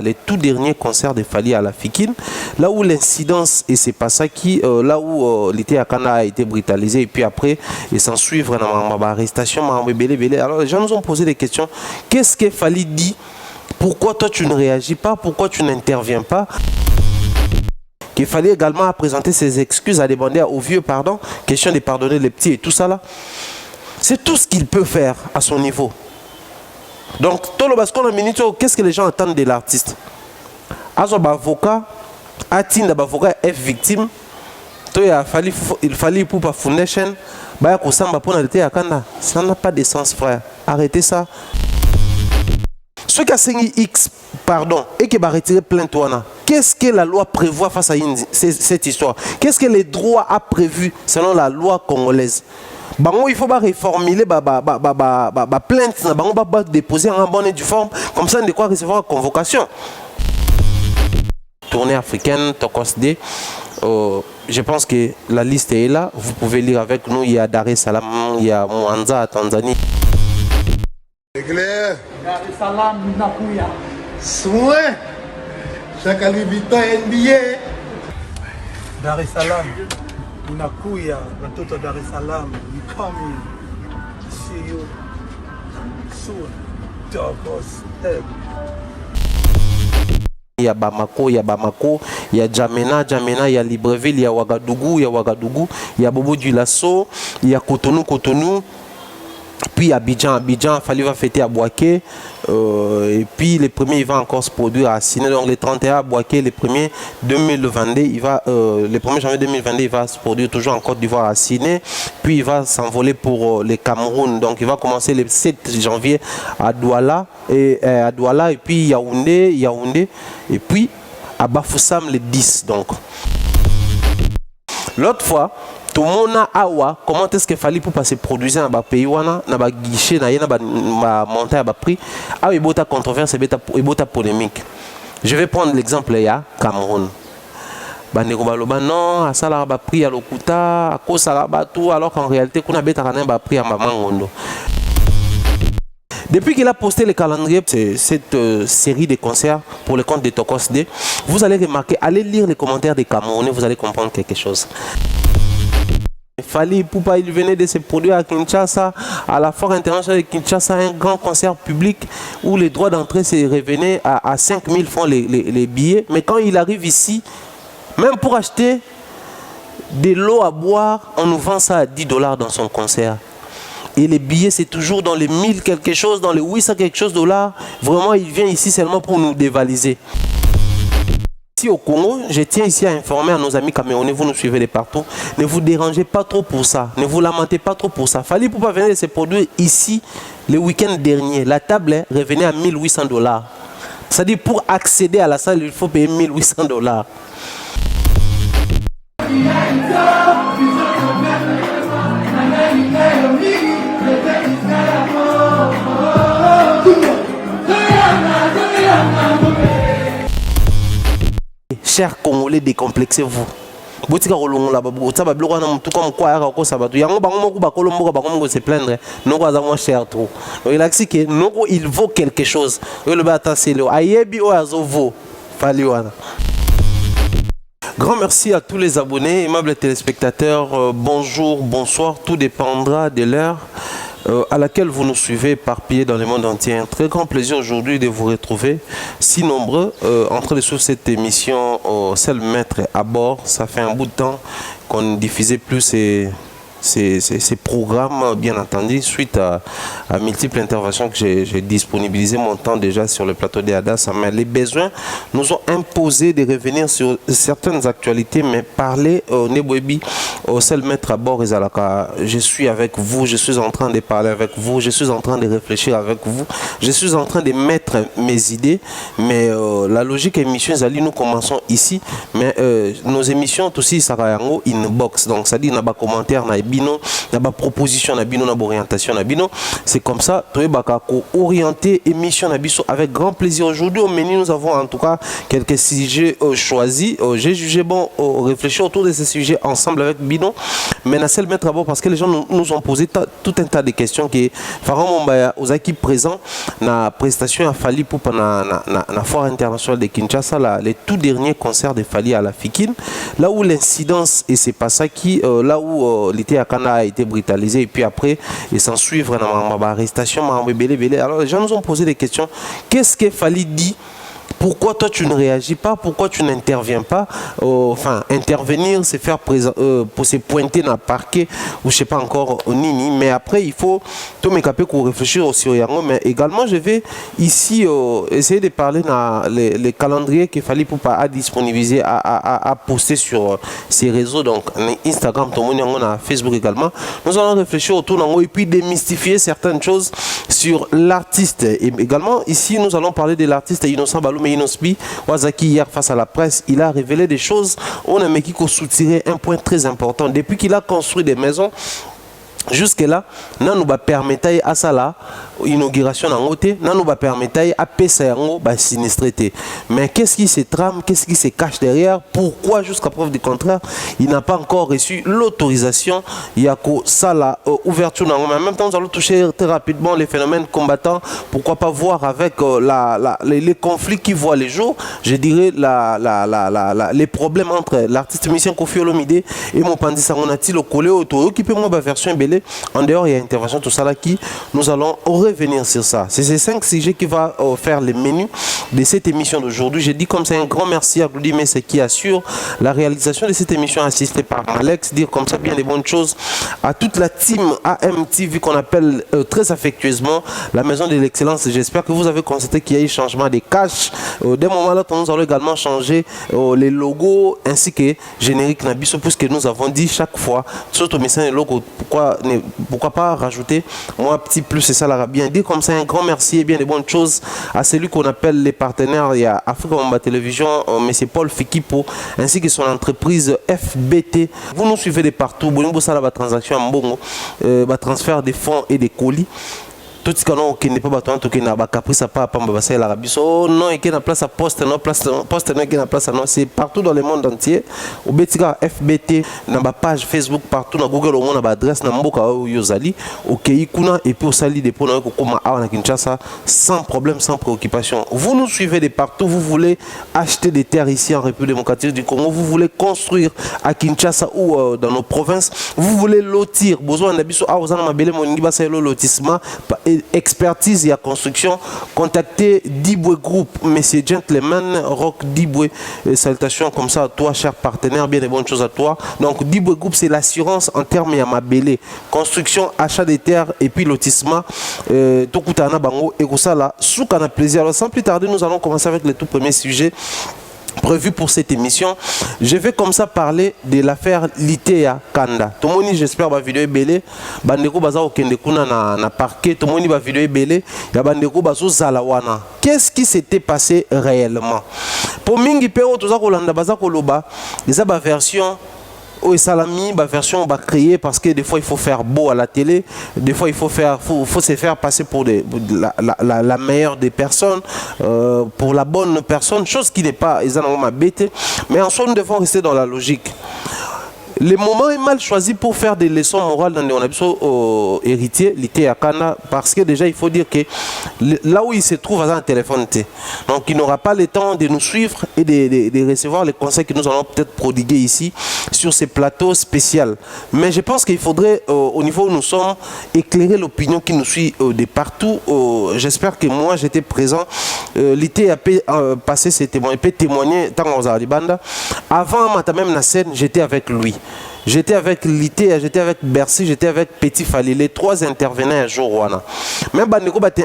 Les tout derniers concerts de Fally à la Fikine, là où l'incidence, et c'est pas ça qui, là où l'été à Kana a été brutalisé, et puis après, et s'en suivre dans ma arrestation, alors les gens nous ont posé des questions. Qu'est-ce que Fally dit? Pourquoi toi tu ne réagis pas? Pourquoi tu n'interviens pas? Qu'il fallait également présenter ses excuses, à demander au vieux pardon, question de pardonner les petits et tout ça là. C'est tout ce qu'il peut faire à son niveau. Donc, tout le basque en minute, qu'est-ce que les gens attendent de l'artiste? Azo avocat, Atin avocat F victime, il fallait pour la foundation, ça n'a pas de sens, frère. Arrêtez ça. Ceux qui ont signé X, pardon, et qui va retirer plainte, qu'est-ce que la loi prévoit face à cette histoire? Qu'est-ce que les droits a prévu selon la loi congolaise? Il faut réformuler la plainte, déposer en bonne et due forme, comme ça on doit recevoir une convocation. Tournée africaine, Tokosde, je pense que la liste est là, vous pouvez lire avec nous, il y a Dar es Salaam, il y a Mwanza à Tanzanie. Claire. Dar es Salaam, Nakuya. Soin. Chaque Vuitton NBA. Dar es Salaam, Nakuya. Watoto Dar es Salaam, we coming. See you soon. Tokos. Il y a Bamako, il y a Djamena, il y a Libreville, il y a Ouagadougou, il y a Bobo du Lasso, il y a Cotonou. Puis Abidjan, Fally va fêter à Boaké. Et puis les premiers, il va encore se produire à Siné. Donc les 31 à Boaké, les premiers 2022, le 1er janvier 2022, il va se produire toujours en Côte d'Ivoire à Siné. Puis il va s'envoler pour les Cameroun. Donc il va commencer le 7 janvier à Douala. Et puis Yaoundé. Et puis à Bafoussam le 10. Donc l'autre fois, tout le monde a awa, comment est-ce qu'il fallait pour passer produire dans le pays, dans le guichet, dans le montagne, dans le prix, il y a une controverse et une polémique. Je vais prendre l'exemple là, Cameroun. Non, à ça là, prix à l'Okuta, à cause ça là, tout, alors qu'en réalité, on a un prix à Mamangondo. Depuis qu'il a posté le calendrier, cette série de concerts pour le compte de Tokosde, vous allez remarquer, allez lire les commentaires des Camerounais, vous allez comprendre quelque chose. Fally Ipupa, il venait de se produire à Kinshasa, à la Foire internationale de Kinshasa, un grand concert public où les droits d'entrée se revenaient à 5 000 francs les billets. Mais quand il arrive ici, même pour acheter de l'eau à boire, on nous vend ça à 10 $ dans son concert. Et les billets, c'est toujours dans les 1000 quelque chose, dans les 800 quelque chose $. Vraiment, il vient ici seulement pour nous dévaliser. Ici au Congo, je tiens ici à informer à nos amis camerounais, vous nous suivez de partout, ne vous dérangez pas trop pour ça, ne vous lamentez pas trop pour ça. Fally Ipupa venir de se produire ici le week-end dernier. La table revenait à 1 800 $. C'est-à-dire pour accéder à la salle, il faut payer 1 800 $. Chers Congolais, décomplexez-vous. Il vaut quelque chose. Grand merci à tous les abonnés, aimables téléspectateurs. Bonjour, bonsoir, tout dépendra de l'heure à laquelle vous nous suivez éparpillés dans le monde entier. Un très grand plaisir aujourd'hui de vous retrouver si nombreux en train de suivre cette émission Seul Maître à bord. Ça fait un bout de temps qu'on ne diffusait plus ces programmes, bien entendu, suite à multiples interventions que j'ai disponibilisé mon temps déjà sur le plateau de Adas. Mais les besoins nous ont imposé de revenir sur certaines actualités, mais parler au Nebwebi, au Seul Maître à bord, je suis avec vous, je suis en train de parler avec vous, je suis en train de réfléchir avec vous, je suis en train de mettre mes idées, mais la logique émission, nous commençons ici, mais nos émissions aussi, ça va en inbox, donc ça dit, il y a des commentaires, bino, na ba proposition na bino, na ba orientation na bino. C'est comme ça, toi baka ko orienter émission na biso avec grand plaisir. Aujourd'hui au menu, nous avons en tout cas quelques sujets choisis. J'ai jugé bon réfléchir autour de ces sujets ensemble avec bino. Mais na seul mettre d'abord parce que les gens nous ont posé tout un tas de questions qui Pharaon Mombaya aux acquis présents na prestation à Fally Ipupa na foire internationale de Kinshasa, les tout derniers concerts de Fally à la Fikine, là où l'incidence et c'est pas ça qui là où l'été à Kana a été brutalisé et puis après et s'en suivre dans arrestation. Alors les gens nous ont posé des questions. Qu'est-ce que Fally dit? Pourquoi toi tu ne réagis pas? Pourquoi tu n'interviens pas? Enfin, intervenir, c'est faire pour se pointer dans le parquet ou je sais pas encore nini. Mais après, il faut tout me caper pour réfléchir aussi au Yango. Mais également, je vais ici essayer de parler dans les calendriers qu'il fallait pour pas disponibiliser, à poster sur ces réseaux. Donc, Instagram, tout le monde Yango, Facebook également. Nous allons réfléchir autour d'Yango et puis démystifier certaines choses sur l'artiste. Et également, ici, nous allons parler de l'artiste Innocent Balou. Mais Inosbi, Wazaki hier face à la presse, il a révélé des choses. On a mis qu'il faut soutirer un point très important. Depuis qu'il a construit des maisons, jusque-là, nous nous permettre à ça là, inauguration en côté, nous nous permettre à payer sinistrité. Mais qu'est-ce qui se trame, qu'est-ce qui se cache derrière? Pourquoi jusqu'à preuve du contraire, il n'a pas encore reçu l'autorisation? Il y a que ça là, ouverture. Mais en même temps, nous allons toucher très rapidement les phénomènes combattants. Pourquoi pas voir avec les conflits qui voient les jours, je dirais les problèmes entre l'artiste musicien Koffi Olomide et mon Pandi Sangonati, le collé auto, qui peut moi ma version belé. En dehors, il y a intervention tout ça là qui nous allons revenir sur ça. C'est ces 5 sujets qui vont faire les menus de cette émission d'aujourd'hui. J'ai dit comme ça un grand merci à Gloudi Messe qui assure la réalisation de cette émission assistée par Alex. Dire comme ça bien des bonnes choses à toute la team AMTV qu'on appelle très affectueusement la maison de l'excellence. J'espère que vous avez constaté qu'il y a eu changement des caches. D'un moment à l'autre, nous allons également changer les logos ainsi que générique Nabiso puisque nous avons dit chaque fois surtout mais c'est un logo. Pourquoi pas rajouter moi petit plus, c'est ça la bien dit comme ça un grand merci et bien des bonnes choses à celui qu'on appelle les partenaires. Il y a Africa Mamba Télévision, M. Paul Fikipo ainsi que son entreprise FBT. Vous nous suivez de partout, vous savez la transaction en bongo, transfert des fonds et des colis. Tout ce qu'on qui n'est pas battu qui n'a pas caprice à pas passer la Rabie. Oh non, et qui n'a place à poste, non place poste, non qui n'a place à non. C'est partout dans le monde entier. Au Betika FBT, dans ma page Facebook partout dans Google, on a ma adresse dans Mboka Yozali, au Keikuna et puis au Sali des Pona Kokoma à Kinshasa sans problème, sans préoccupation. Vous nous suivez de partout. Vous voulez acheter des terres ici en République démocratique du Congo. Vous voulez construire à Kinshasa ou dans nos provinces. Vous voulez lotir. Besoin d'habiter à Ozana Mabele Moniba c'est le lotissement. Expertise et à construction, contactez Diboué Group, messieurs gentlemen, Rock Diboué, salutations comme ça à toi, cher partenaire, bien des bonnes choses à toi. Donc Diboué Group, c'est l'assurance en termes de Mabélé, construction, achat des terres et puis lotissement, Tokutana Bango et tout ça là, soukana plaisir. Alors sans plus tarder, nous allons commencer avec le tout premier sujet prévu pour cette émission. Je vais comme ça parler de l'affaire Litéa Kanda. Tout le monde, j'espère, va vidéo belé. Bandeko baza okende kuna na parquet. Tout le monde va vidéo belé. Ya bandeko bazo zalawana. Qu'est-ce qui s'était passé réellement? Pour mingi peo toza kolanda baza koloba, les ba version au salami, ma version va créer parce que des fois il faut faire beau à la télé, des fois il faut se faire passer pour la meilleure des personnes, pour la bonne personne, chose qui n'est pas ma bête, mais en soi nous devons rester dans la logique. Le moment est mal choisi pour faire des leçons morales dans les héritiers, Litéa Kanda, parce que déjà il faut dire que là où il se trouve à un téléphone, donc il n'aura pas le temps de nous suivre et de recevoir les conseils que nous allons peut-être prodiguer ici sur ces plateaux spéciaux. Mais je pense qu'il faudrait, au niveau où nous sommes, éclairer l'opinion qui nous suit de partout. J'espère que moi j'étais présent. Litéa a passé ses témoignages, peut témoigner tant aux Alibanda. Avant, même la scène, j'étais avec lui. J'étais avec Litéa, j'étais avec Bercy, j'étais avec Petit Fally, les 3 intervenants un jour. Même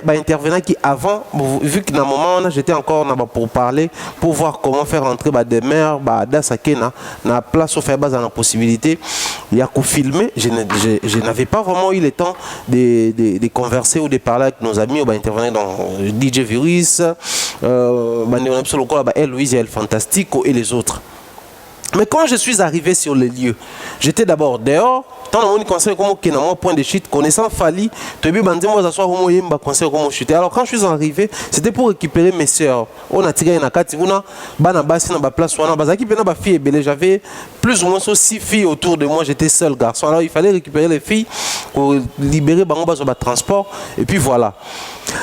intervenants qui avant, vu que dans un moment j'étais encore pour parler, pour voir comment faire entrer des maires, na place où faire base à la possibilité. Il y a qu'au filmer, je n'avais pas vraiment eu le temps de converser ou de parler avec nos amis ou intervenir dans DJ Virus, Louise et El Fantastico et les autres. Mais quand je suis arrivé sur le lieu, j'étais d'abord dehors. Tant que conseil comme que dans mon point de chute, connaissant Fali, tu as vu bandé moi s'asseoir comme yemba conseil comme chuter. Alors quand je suis arrivé, c'était pour récupérer mes sœurs. On a tiré une carte, on a bana bassi dans ma place, on a bazaki pena ba fille belé. J'avais plus ou moins 6 filles autour de moi. J'étais seul garçon. Alors il fallait récupérer les filles pour libérer bango sur le transport. Et puis voilà.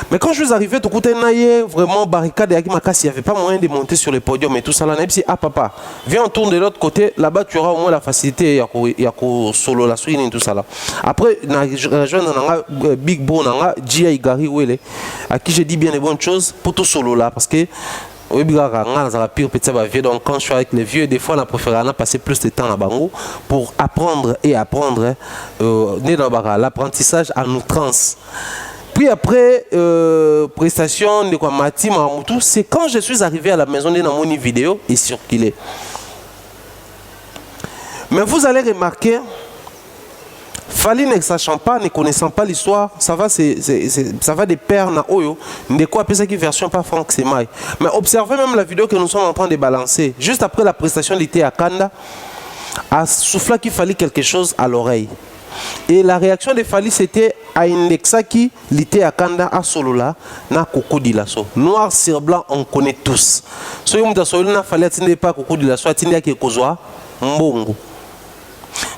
Mais quand je suis arrivé, tout côté naïe, vraiment barricade et il n'y avait pas moyen de monter sur le podium et tout ça là. Et puis ah papa, viens on tourne de l'autre côté. Là-bas tu auras au moins la facilité. Il y a solo la et tout ça là. Après, je rejoins Big Bro, Gia Igari Wele, à qui j'ai dit bien les bonnes choses pour tout solo là, parce que donc quand je suis avec les vieux, des fois on a préféré passer plus de temps à Bango pour apprendre et apprendre l'apprentissage à outrance. Puis après, prestation de quoi Mati Maramoutou, c'est quand je suis arrivé à la maison de Namoni vidéo et circulé. Mais vous allez remarquer, Fali ne sachant pas, ne connaissant pas l'histoire, ça va des pères na oyo, de quoi appeler ça qui version pas Franck Semaï. Mais observez même la vidéo que nous sommes en train de balancer. Juste après la prestation d'été à Kanda, à souffler qu'il fallait quelque chose à l'oreille. Et la réaction de Fali c'était à indexer qui l'été à Kanda à Solola na Coco Dilasso. Noir sur blanc, on connaît tous. Si vous avez Fali attendez pas Coco Dilasso, attendez que Kozwa Mbongo.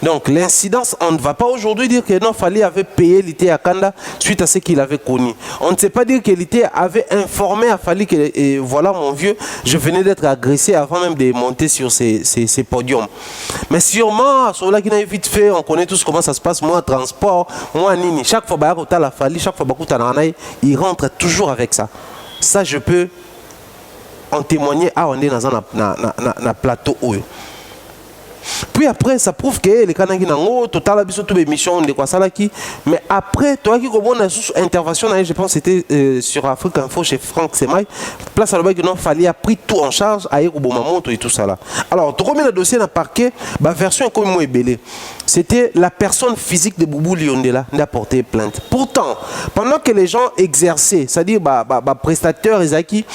Donc l'incidence, on ne va pas aujourd'hui dire que non, Fali avait payé l'été à Kanda suite à ce qu'il avait connu. On ne sait pas dire que l'été avait informé à Fali que et voilà mon vieux, je venais d'être agressé avant même de monter sur ces podiums. Mais sûrement, sur là qui n'a vite fait, on connaît tous comment ça se passe, moi transport, moi nini. Chaque fois que la Fali, chaque fois que il rentre toujours avec ça. Ça je peux en témoigner à on est dans un plateau où. Puis après, ça prouve que les Kanaki Nango, total abisso toutes les missions de quoi ça là qui. Mais après, toi qui comprends la intervention, je pense que c'était sur Afrique Info chez Franck Semaï. Place à l'objet que non, Fali a pris tout en charge à Mamoto et tout ça là. Alors, tu remets le dossier dans le parquet, la version comme moi est belée. C'était la personne physique de Boubou Liondela qui a porté plainte. Pourtant, pendant que les gens exerçaient, c'est-à-dire prestataires Ezaki,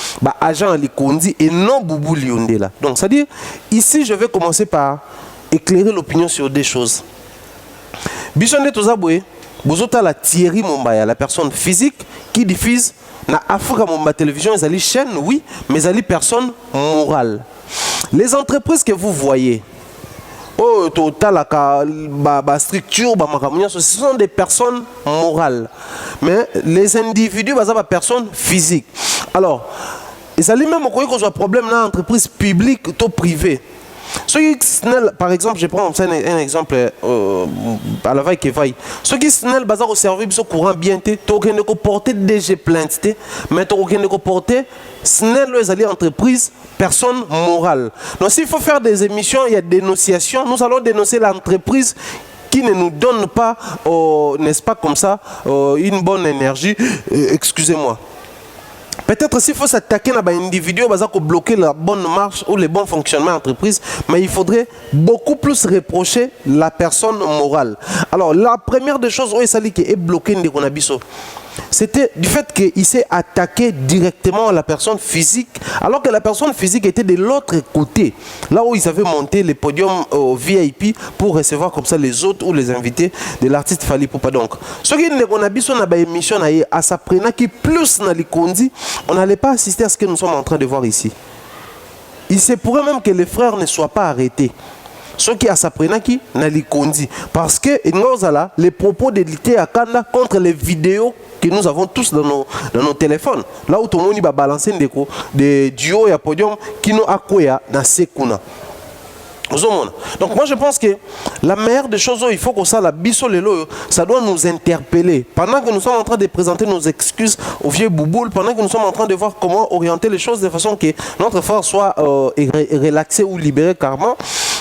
agent Likondi et non Boubou Liondela. Donc, c'est-à-dire, ici, je vais commencer par éclairer l'opinion sur des choses. Bishonde Tozaboué, Bozota la Thierry Mombaya, la personne physique qui diffuse na Africa Momba Télévision, ils allaient chaîne, oui, mais ils allaient personne morale. Les entreprises que vous voyez, oh, total, la structure, ce sont des personnes morales. Mais les individus, ce sont des personnes physiques. Alors, ils allaient même qu'on a un problème dans l'entreprise publique ou privée. Par exemple, je prends un exemple à la vaille qui vaille. Ceux qui sont au service au courant bien, tu as porter DG plainte, mais tu as porter les alliés entreprises, personne morale. Donc s'il faut faire des émissions, il y a des dénonciations, nous allons dénoncer l'entreprise qui ne nous donne pas, n'est-ce pas comme ça, une bonne énergie. Excusez-moi. Peut-être s'il faut s'attaquer à un individu, pour bloquer la bonne marche ou le bon fonctionnement de l'entreprise, mais il faudrait beaucoup plus reprocher la personne morale. Alors, la première des choses où il est bloqué, c'était du fait qu'il s'est attaqué directement à la personne physique, alors que la personne physique était de l'autre côté, là où ils avaient monté les podiums VIP pour recevoir comme ça les autres ou les invités de l'artiste Fali Poupa. Donc, ce qui est une émission à sa préna qui plus na likondi, on n'allait pas assister à ce que nous sommes en train de voir ici. Il se pourrait même que les frères ne soient pas arrêtés. Ce qui a s'apprenant qui n'a likondi. Parce que les propos de l'été à Kanda contre les vidéos que nous avons tous dans nos téléphones. Là où tout le monde va balancer des duos et podium qui nous accueillent dans ces kuna. Donc moi je pense que la meilleure des choses, il faut que ça, la bisolelo, ça doit nous interpeller. Pendant que nous sommes en train de présenter nos excuses au vieux Bouboule, pendant que nous sommes en train de voir comment orienter les choses de façon que notre force soit relaxée ou libérée carrément.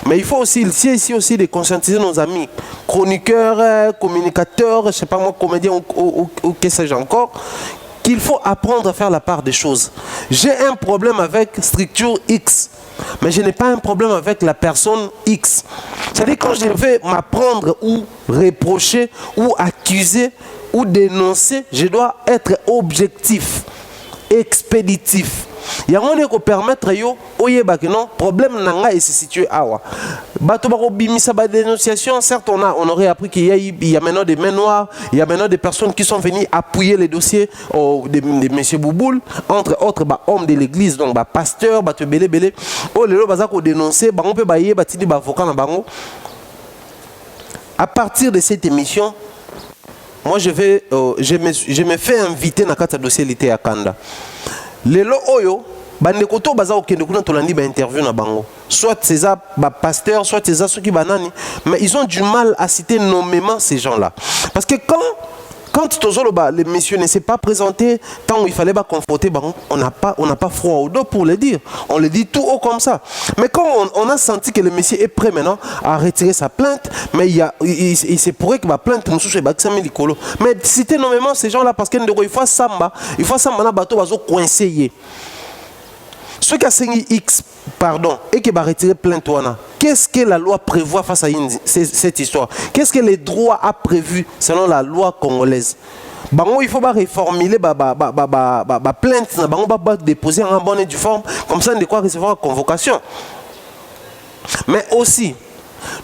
Mais il faut aussi, ici aussi, de conscientiser nos amis, chroniqueurs, communicateurs, je ne sais pas moi, comédiens ou que sais-je encore, qu'il faut apprendre à faire la part des choses. J'ai un problème avec structure X, mais je n'ai pas un problème avec la personne X. C'est-à-dire quand je vais m'apprendre ou reprocher ou accuser ou dénoncer, je dois être objectif, expéditif. y a un qui permettre yo oyeba que non problème nanga et se situé awa bato ba ko bimisa ba dénonciation. Certes on aurait appris qu'il y a maintenant des mains noires, il y a maintenant des personnes qui sont venues appuyer les dossiers de monsieur Bouboul, entre autres bah hommes de l'église, donc bah pasteur bah te belé oh les baza ko dénoncer bah on peut ba yé bah tidi bah avocat na bango. À partir de cette émission, moi je me fais inviter dans le dossier l'été à Kanda. Les lo oyo bandekoto baza okende kuna tolandi ba interview na bango. Soit c'est ça ba pasteur, soit c'est ça ceux qui banani, mais ils ont du mal à citer nommément ces gens-là. Parce que quand le monsieur ne s'est pas présenté, tant où il fallait pas confronter, on n'a pas froid au dos pour le dire. On le dit tout haut comme ça. Mais quand on a senti que le monsieur est prêt maintenant à retirer sa plainte, mais il se pourrait que ma plainte nous souche mais citer nommément ces gens-là parce qu'il faut samba na bateau bazo coincé. Ceux qui ont signé X, pardon, et qui va retirer plainte, qu'est-ce que la loi prévoit face à cette histoire? Qu'est-ce que les droits a prévu selon la loi congolaise? Il faut reformuler la plainte, déposer en bonne et due forme, comme ça on doit recevoir la convocation. Mais aussi,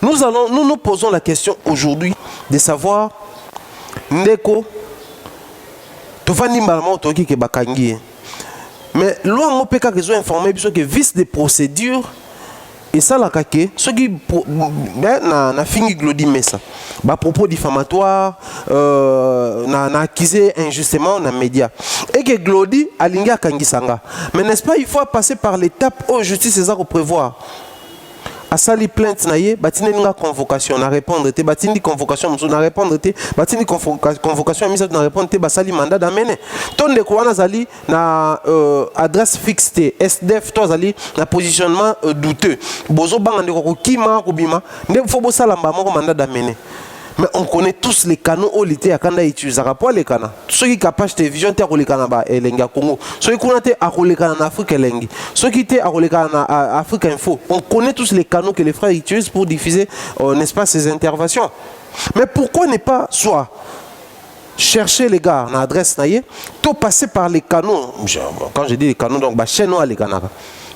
nous posons la question aujourd'hui de savoir, Ndeko, tu vas dire que bakangi. Mais loi on peut informer que vice de procédure et ça la kake ceux qui na fini glodi messa ba propos diffamatoires na accusé injustement dans médias et que glodi alinga kangisanga. Mais n'est-ce pas il faut passer par l'étape où justice c'est ça qu'on prévoit. À sali plainte naie batine nga convocation na répondre te batine convocation na répondre te batine convocation mise na répondre te basali mandat d'amener ton de quoi nazali na adresse fixe te SDF to zali na positionnement douteux bozo banga ndeko kima kobima ndeko fo bo sala mbamo mandat d'amener. Mais on connaît tous les canaux où l'été à Kanda utilise pas les canaux. Ceux qui capacent télévision te les canaux ba elenga Congo. Ceux qui connaissent à les canaux en Afrique elengi. Ceux qui étaient à les canaux Afrique Info. On connaît tous les canaux que les frères utilisent pour diffuser, n'est-ce pas, ces interventions. Mais pourquoi ne pas soit chercher les gars dans l'adresse naïe, tout passer par les canaux. Quand je dis les canaux, donc chez nous les canaux.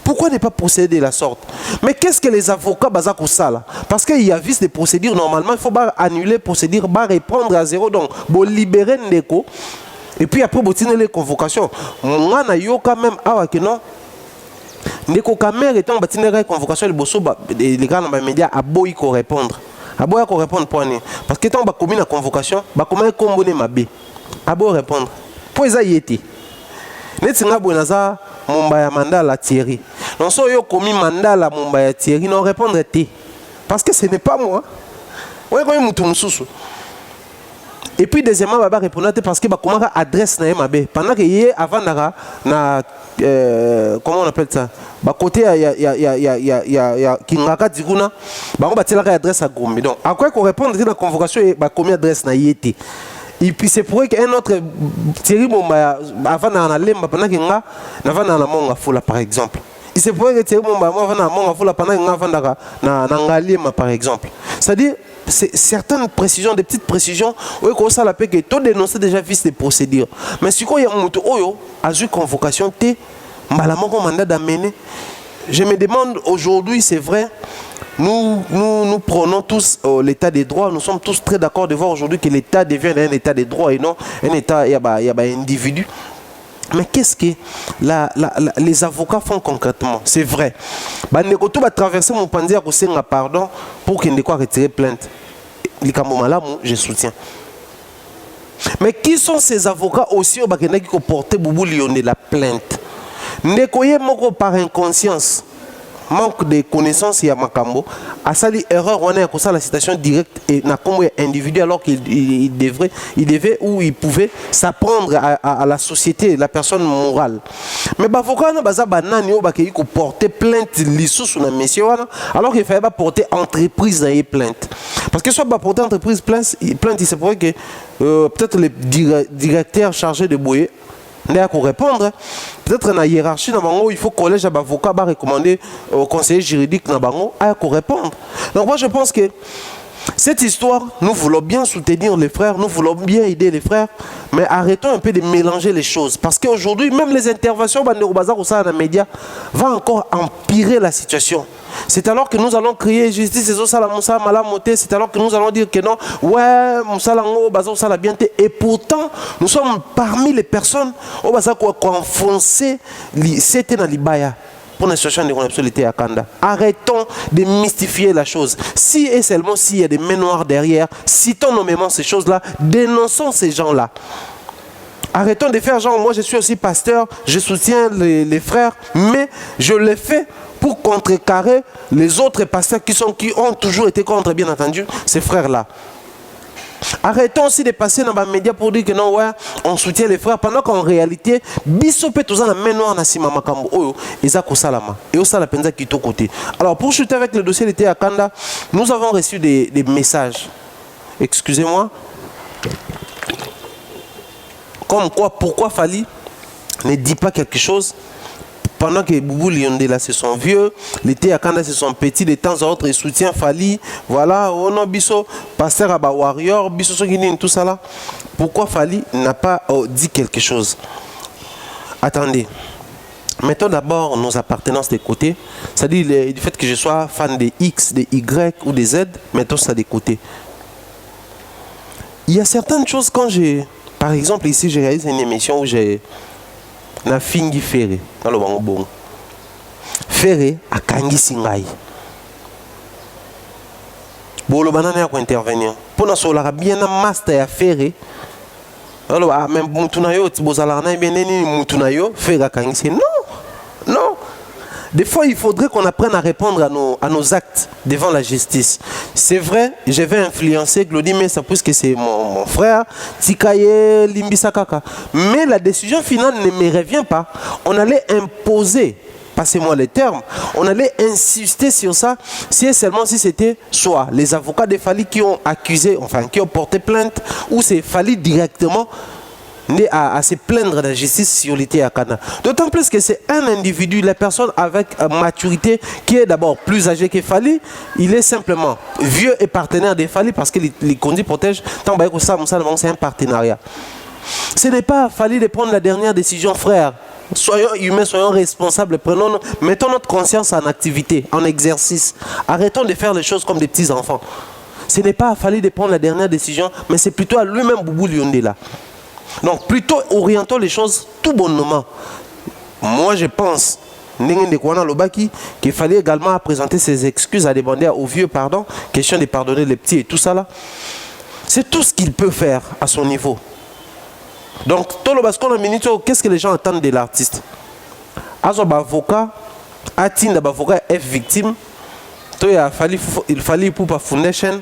Pourquoi ne pas procéder de la sorte? Mais qu'est-ce que les avocats basent ça là? Parce qu'il y a vice de procédure, normalement, il faut pas annuler procédure, pas répondre à zéro, donc bon libérer Ndeko. Et puis après, bon les convocations. Moi, na yo quand même, ah que non. Ndeko Kamer étant bâtiner convocation, le bosso, les gars dans les médias, à boy qu'on répondre. À boy qu'on répondre pour année. Parce que tant que commis la convocation, bah comment combiner ma B? À boy répondre. Pour ça y était. Netinga bonaza Mumbaya Mandala Thierry. Non so yo commis Mandala Mumbaya Thierry non répondre T. Parce que ce n'est pas moi. Ouais quand même mutumsusu. Et puis deuxièmement baba répondre parce que bah comment adresse na mabe pendant que hier avant na comment on appelle ça bah côté ya kingaka dikuna bah on batela adresse à Gombe. Donc à quoi qu'on répondre dans la convocation bah combien adresse na yété. Et puis c'est pour qu'un autre Thierry Mumba avant na lemba pendant que nga avant na monga fula par exemple. Il se pourrait que Thierry Mumba avant na monga fula pendant que nga avant na ngalema par exemple. C'est-à-dire c'est certaines précisions, des petites précisions, oui, comme ça la paix que tout dénoncer déjà vice de procédure. Mais si quoi il y a un moto oyo a eu convocation t malamment mandat d'amener. Je me demande aujourd'hui, c'est vrai. Nous prenons tous l'état des droits. Nous sommes tous très d'accord de voir aujourd'hui que l'état devient un état des droits et non un état, il y a un individu. Mais qu'est-ce que les avocats font concrètement? C'est vrai. Banekoto va traverser mon pandia pour faire pardon pour qu'il ne quoi retirer plainte. Je soutiens. Mais qui sont ces avocats aussi au Bakena qui ont porté Boubou Lyonné la plainte? Nekoye moko par inconscience. Manque de connaissances il y a Makambo a sali erreur on a ça la citation directe et n'a comme individu alors qu'il devait ou il pouvait s'apprendre à la société la personne morale mais bavoka na baza banani o bakei ko porter plainte lisusu na monsieur wana alors qu'il fallait pas porter entreprise à plainte parce que soit ba porter entreprise plainte il se pourrait que peut-être le directeur chargé de Boye n'a qu'à répondre. Peut-être dans la hiérarchie, il faut que le collège d'avocats va recommander au conseiller juridique à répondre. Donc moi je pense que Cette histoire, nous voulons bien soutenir les frères, nous voulons bien aider les frères, mais arrêtons un peu de mélanger les choses. Parce qu'aujourd'hui, même les interventions dans les médias vont encore empirer la situation. C'est alors que nous allons crier justice c'est alors que nous allons dire que non, ouais, et pourtant, nous sommes parmi les personnes qui ont enfoncé c'était dans l'Ibaya. Pour la situation de l'absoluté à Kanda. Arrêtons de mystifier la chose. Si et seulement s'il y a des mains noires derrière, citons nommément ces choses-là, dénonçons ces gens-là. Arrêtons de faire genre, moi je suis aussi pasteur, je soutiens les frères, mais je le fais pour contrecarrer les autres pasteurs qui ont toujours été contre, bien entendu, ces frères-là. Arrêtons aussi de passer dans les médias pour dire que non, ouais, on soutient les frères, pendant qu'en réalité, bisope tous en main noire nasima makambo oyo ezako salama et au sala penza kito côté. Alors pour chuter avec le dossier de à Kanda, nous avons reçu des messages. Excusez-moi. Comme quoi, pourquoi Fally ne dit pas quelque chose? Pendant que Boubou Liondela c'est son vieux, l'été à Kanda c'est son petit, de temps à autre il soutient Fally, voilà, on a biso, pasteur Aba Warrior, biso Sogini, tout ça là. Pourquoi Fally n'a pas dit quelque chose? Attendez, mettons d'abord nos appartenances des côtés, c'est-à-dire du fait que je sois fan des X, des Y ou des Z, mettons ça des côtés. Il y a certaines choses quand j'ai, par exemple ici j'ai réalisé une émission où j'ai na fingi ferré dans le bon ferré à kangi singai bolo banana ko intervenir pour na sola bien na master ya ferré alors même mutunayo tibozala na bien nini mutunayo ferré à kangi non. Des fois, il faudrait qu'on apprenne à répondre à nos actes devant la justice. C'est vrai, je vais influencer Glody Messa puisque c'est mon frère, Tikaye, Limbisakaka. Mais la décision finale ne me revient pas. On allait imposer, passez-moi les termes, on allait insister sur ça si et seulement si c'était soit les avocats de Fally qui ont accusé, enfin qui ont porté plainte, ou c'est Fally directement à se plaindre de la justice sur l'été à Kanda. D'autant plus que c'est un individu, la personne avec maturité qui est d'abord plus âgé que Fally. Il est simplement vieux et partenaire de Fally parce que les conduits protègent. Tant que ça, c'est un partenariat. Ce n'est pas à Fally de prendre la dernière décision, frère. Soyons humains, soyons responsables, mettons notre conscience en activité, en exercice. Arrêtons de faire les choses comme des petits enfants. Ce n'est pas à Fally de prendre la dernière décision, mais c'est plutôt à lui-même Boubou Liondela. Donc plutôt orientons les choses tout bonnement. Moi je pense qu'il fallait également présenter ses excuses, à demander au vieux pardon, question de pardonner les petits et tout ça là. C'est tout ce qu'il peut faire à son niveau. Donc qu'est-ce que les gens attendent de l'artiste? Avocat, avocat F victime, il fallait pour la foundation,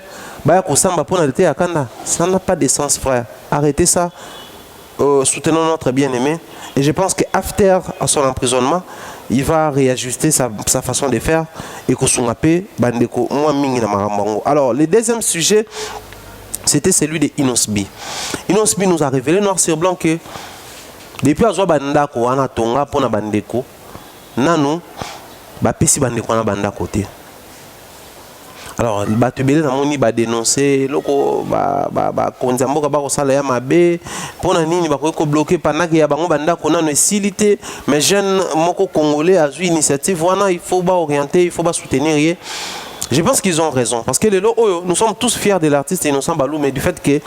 ça n'a pas de sens, frère. Arrêtez ça. Soutenons notre bien-aimé et je pense qu'after à son emprisonnement il va réajuster sa façon de faire et que son appel bandeko moi mingi na marambango. Alors le deuxième sujet c'était celui de Inosbi. Inosbi nous a révélé noir sur blanc que depuis azwa bandako wana tonga pona bandeko nanu ba pesi bandeko na banda côté. Alors, Batubele n'a pas dénoncé, loko konzamboka ba kosala ya mabe, pona nini ba ko bloquer pendant que ya bango banda kona no silité, mais jeunes moko congolais a eu initiative wana, il faut ba orienter, il faut ba soutenir. Je pense qu'ils ont raison parce que nous sommes tous fiers de l'artiste Innocent Balou, mais du fait que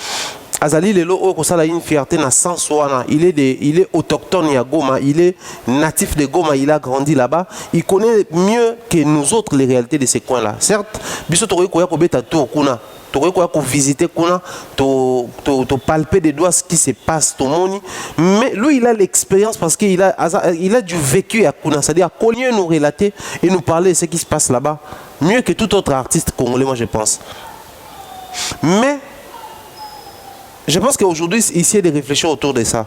Azali Lelo a une fierté dans sens il est autochtone à Goma, il est natif de Goma, il a grandi là-bas, il connaît mieux que nous autres les réalités de ces coins-là. Certes, biso tokoy koya ko beta tour kuna, tokoy koya ko visiter kuna, to palper des doigts ce qui se passe tout monde, mais lui il a l'expérience parce qu'il a du vécu à kuna, c'est-à-dire qu'on vient nous relater et nous parler de ce qui se passe là-bas, mieux que tout autre artiste congolais, moi je pense. Mais je pense qu'aujourd'hui, ici, il y a de réfléchir autour de ça.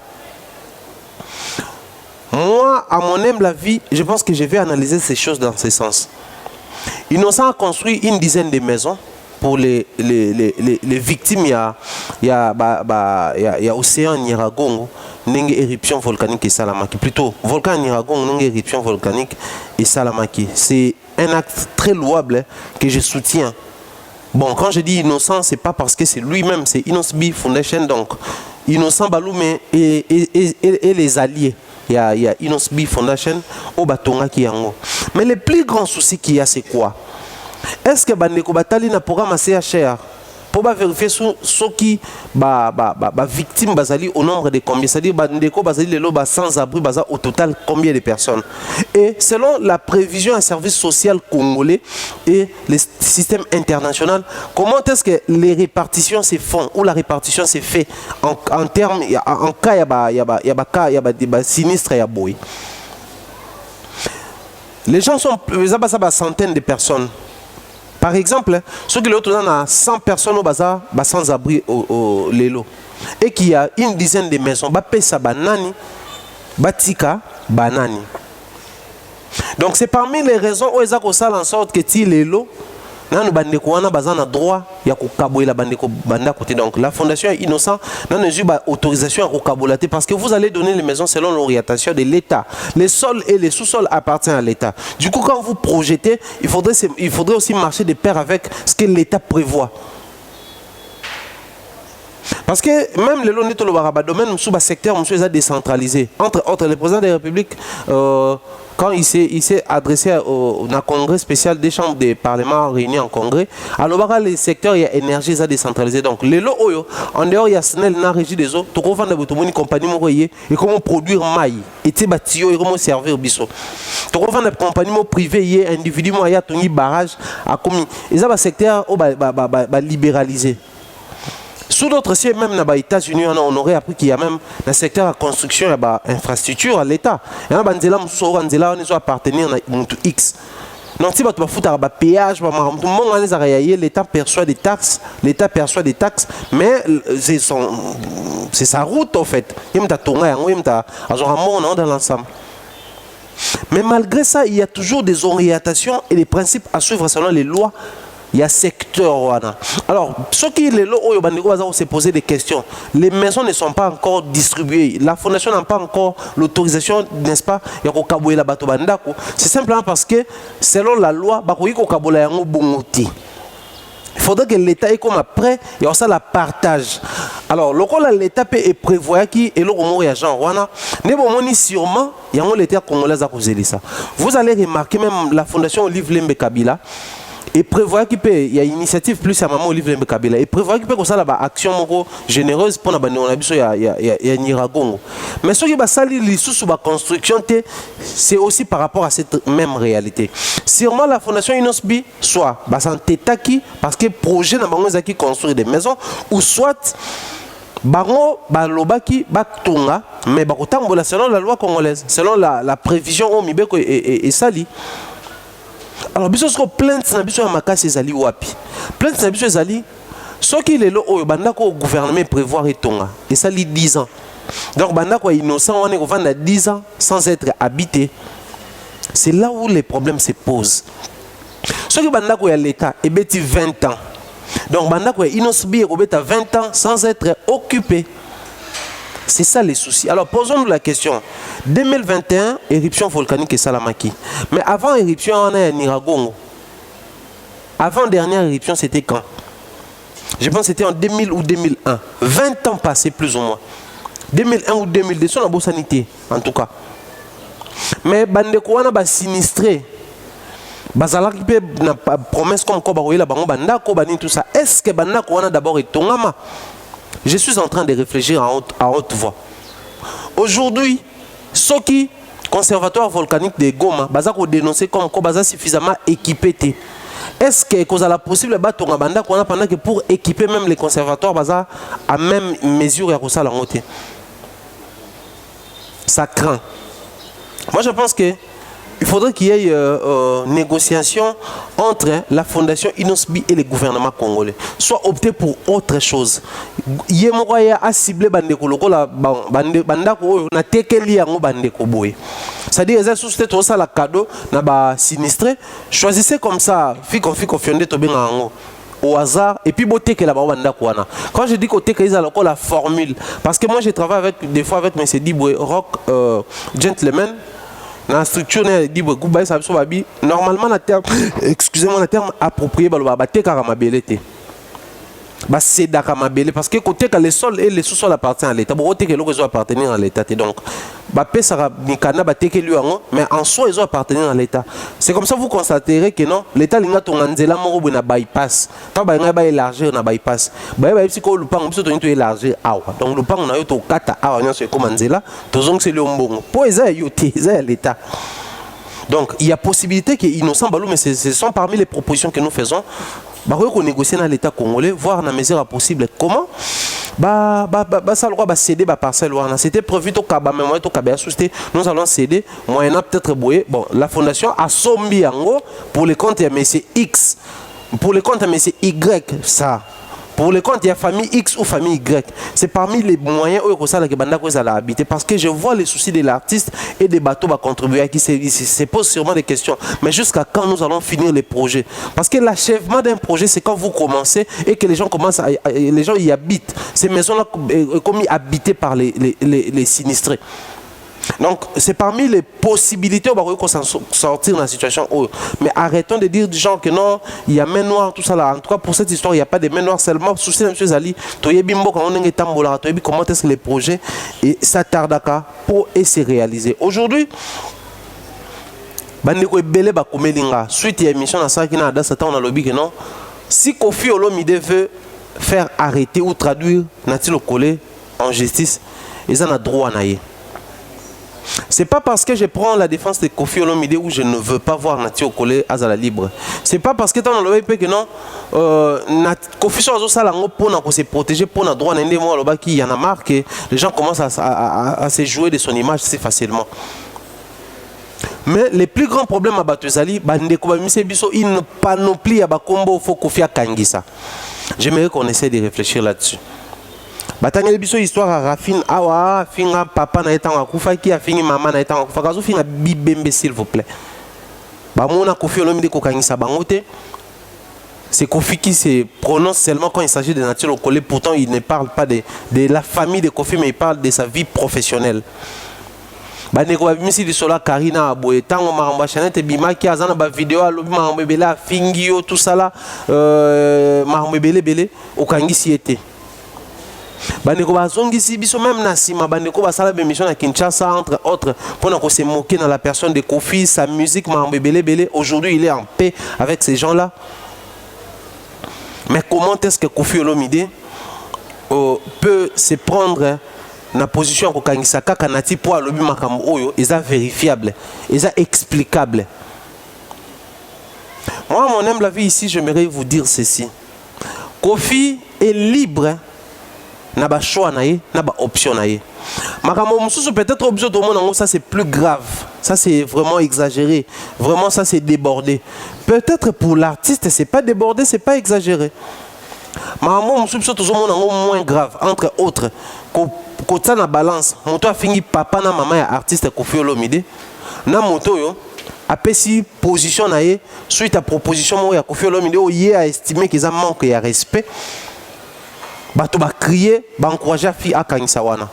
Moi, à mon humble avis, je pense que je vais analyser ces choses dans ce sens. Innocent a construit une dizaine de maisons pour les victimes. Il y a Océan Nyiragongo, une éruption volcanique et Salamaki. Plutôt, volcan Nyiragongo, une éruption volcanique et Salamaki. C'est un acte très louable que je soutiens. Bon, quand je dis innocent, c'est pas parce que c'est lui-même, c'est Innocent B Foundation, donc Innocent Baloumé et les alliés. Il y a Innocent B Foundation au Batonga qui yango. Mais le plus grand souci qu'il y a, c'est quoi? Est-ce que Bandeko Batali n'a programme assez cher pour vérifier ce qui victime basali au nombre de combien? C'est-à-dire Bandeko Basali le loba sans abri basa au total combien de personnes? Et selon la prévision un service social congolais et le système international, comment est-ce que les répartitions se font ou la répartition se fait en termes en cas il y a des sinistres et boy. Les gens sont centaines de personnes. Par exemple, ceux qui l'autre dans 100 personnes au bazar, sans abri au Lelo. Et qu'il y a une dizaine de maisons, pesa banani, batika banani. Donc c'est parmi les raisons où ils ont en sorte que ti Lelo, nous bandeko wana bazana droit ya kokabola bandeko banda côté. Donc la fondation est innocent, nous avons autorisation à kokabolate parce que vous allez donner les maisons selon l'orientation de l'État. Les sols et les sous-sols appartiennent à l'État. Du coup, quand vous projetez, il faudrait aussi marcher de pair avec ce que l'État prévoit. Parce que même le long de domaine sous le secteur monsieur est décentralisé. Entre autres, le président de la République, quand il s'est adressé au congrès spécial des chambres des parlements réunis en congrès, alors le secteur il y a énergie est décentralisé. Donc les lots en dehors il y a Snell dans la régie des eaux, tout vendre une compagnie moyenne et comment produire maille et tes bâtiments et comment servir biso. Tout vendre une compagnie privée et individu moyen toni barrage à commis. Ils ont un secteur libéralisé. Sous d'autres cieux, même dans les États-Unis, on aurait appris qu'il y a même dans le secteur de la construction, il y a infrastructure à l'État. Il y a des gens qui appartenir à X. Donc si tu foutre un péage, l'État perçoit des taxes, mais c'est sa route en fait. Il y a dans l'ensemble. Mais malgré ça, il y a toujours des orientations et des principes à suivre selon les lois. Il y a secteur. Alors, ceux qui se poser des questions, les maisons ne sont pas encore distribuées. La fondation n'a pas encore l'autorisation, n'est-ce pas? C'est simplement parce que, selon la loi, il faudrait que l'État est comme après, il y a ça la partage. Alors, l'État peut prévoir qui est le mot et agent. Sûrement, il y a l'État congolais à causer de ça. Vous allez remarquer même la fondation Olive Lembe Kabila. Et prévoir qu'il peut, il y a une initiative plus à maman Olivier Mbekabila. Et prévoir qu'il peut comme ça là action généreuse pour la bande il y a Niragongo. Mais ce qui va salir les sous la construction, c'est aussi par rapport à cette même réalité. Sûrement la fondation Inosbi soit Basanteta parce que projet n'a pas qui construire des maisons ou soit Bango balobaki batonga mais bakotambola selon la loi congolaise, selon la prévision au Mibeko et Sali. Alors, biso ko plainte na biso ya makasi ezali wapi? Plainte na biso ezali soki lelo oyo bandako gouvernement prévoir etonga et ça li 10 ans. Donc bandako innocent on est vendre 10 ans sans être habité. C'est là où les problèmes se posent. Soki bandako ya l'état et beti 20 ans. Donc bandako innocent bi robeta 20 ans sans être occupé. C'est ça les soucis. Alors posons-nous la question. 2021, éruption volcanique et Salamaki. Mais avant éruption, on a Niragongo. Avant dernière éruption, c'était quand? Je pense que c'était en 2000 ou 2001. 20 ans passés plus ou moins. 2001 ou 2002, c'est la bonne sanité en tout cas. Mais Bandeko wana ba sinistré. Bazala qui peut na promesse comme quoi baroyela bango bandako bani tout ça. Est-ce que bandako wana d'abord est tongama? Je suis en train de réfléchir à haute voix. Aujourd'hui, ceux qui conservatoire volcanique de Goma, bazako dénoncé comme quoi baza suffisamment équipé. Est-ce que cause la possible batonga banda qu'on a pendant que pour équiper même les conservatoires baza à même mesure ya kosala ngote? Ça craint. Moi je pense que il faudrait qu'il y ait négociation entre la fondation Inosbi et le gouvernement congolais. Soit opter pour autre chose. Yemoya a ciblé bandeko lokola bandako na tekeli yango bandeko boy. C'est-à-dire les sociétés tout ça la cadeau na ba sinistré, choisissez comme ça, fiko fionde to benga yango au hasard et puis beauté que la bandako wana. Quand je dis côté que ils ont la formule parce que moi je travaille avec des fois avec M. Diboué Rock Gentleman. la structure libre normalement la terme excusez-moi la terme approprié c'est Dakamabele parce que côté que les sols et les sous-sols appartiennent à l'État, côté que l'eau appartenir à l'État, donc mais en soi ils ont appartenir à l'État. C'est comme ça vous constaterez que non, l'État linga tonganzela moko na bypass, pas ba élargir na bypass. Ba si ko lupang biso to élargir awa. Donc lupang na yo to kata awa nyo se komanzela, to zong c'est le mbongo. Po eza yoté, eza l'État. Donc il y a possibilité que Innocent Balou, mais ce sont parmi les propositions que nous faisons. Qu'on négocie dans l'État congolais, voir la mesure possible comment ça va céder la parcelle. C'était prévu au Kaba, mais au Kaba, nous allons céder moyennant peut-être bon, la fondation a sombi pour les comptes de M. X, pour les comptes de M. Y, ça. Pour les comptes, il y a famille X ou famille Y. C'est parmi les moyens où ils habiter. Parce que je vois les soucis de l'artiste et des bateaux à contribuer à qui se posent sûrement des questions. Mais jusqu'à quand nous allons finir les projets? Parce que l'achèvement d'un projet, c'est quand vous commencez et que les gens commencent les gens y habitent. Ces maisons-là comme habitées par les sinistrés. Donc, c'est parmi les possibilités où on va sortir dans la situation. Mais arrêtons de dire du genre que non, il y a main noire, tout ça là. En tout cas, pour cette histoire, il n'y a pas de main noire seulement. Souci de M. Zali, comment est-ce que les projets s'attardent pour se réaliser. Aujourd'hui, suite à l'émission, on a lobby que non. Si Kofi Olomide veut faire arrêter ou traduire Nati Lokole en justice, ils en ont droit à naïe. C'est pas parce que je prends la défense de Kofi Olomide où je ne veux pas voir Nati Okole Azala libre. C'est pas parce que dans le que non Kofi Olomide pour se protéger pour notre droit qu'il y en a marre que les gens commencent à se jouer de son image si facilement. Mais les plus grands problèmes à Batuzali, il ne panoplie à Bakombo faut Kofi Kangisa. J'aimerais qu'on essaie de réfléchir là-dessus. Batanga biso histoire à Rafine awa finga papa na etanga kufa qui a fini maman na etanga kufa kazo finga bibembe s'il vous plaît. Ba mona Kofi Olomide ko kangisa bangote. C'est Kofi qui se prononce seulement quand il s'agit de Nati Lokole, pourtant il ne parle pas de la famille de Kofi mais il parle de sa vie professionnelle. Ba neko ba misi di sola Karina aboye tango maramba chanete bima ki azana ba vidéo alobi maramba bela fingio tout ça là maramba bele au kangisi été. Bandeko bazongisi biso même na sima bandeko basala émission à Kinshasa entre autres pour se moquer dans la personne de Kofi, sa musique belé. Aujourd'hui il est en paix avec ces gens-là. Mais comment est-ce que Kofi Olomide peut se prendre na position ko kangisa kaka nati po alobi makambo oyo eza vérifiable, eza explicable. Moi mon humble avis ici, j'aimerais vous dire ceci. Kofi est libre na ba choix naie, na ba option naie. Makambo mususu peut-être option tout le monde ça c'est plus grave. Ça c'est vraiment exagéré. Vraiment ça c'est débordé. Peut-être pour l'artiste c'est pas débordé, c'est pas exagéré. Makambo mususu tout le monde moins grave entre autres. Quand ça na balance, moto a fini papa na maman ya artiste Kofi Olomide. Na moto yo apesi position naie suite à proposition ya Kofi Olomide o yé a estimé qu'ils a manque de respect. Bato ba crier, ba encourager la fille à Kangisawana.